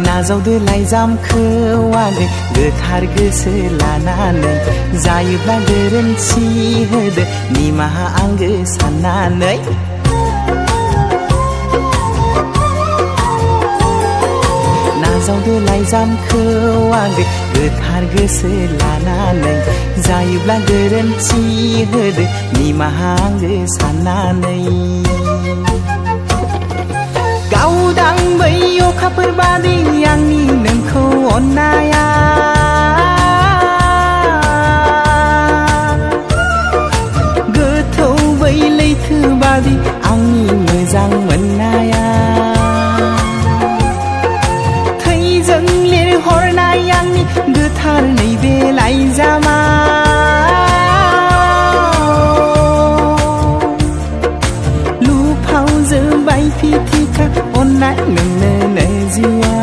नाजावदो लाइजामखौ आगै गोथार गोसो लानानै जायोब्ला गोरोन्थि होदो निमाहा आंगो साननानै नाजावदो लाइजामखौ आगै गोथार गोसो लानानै जायोब्ला गोरोन्थि होदो निमाहा आंगो साननानै गावदां बै अखाफोर बादि आंनि नोंखौ अननाया गोथौ बै लैथो बादि आंनि मोजां मोननाया थैजों लिरहरनाय आंनि गोथार नैबे लाइजामा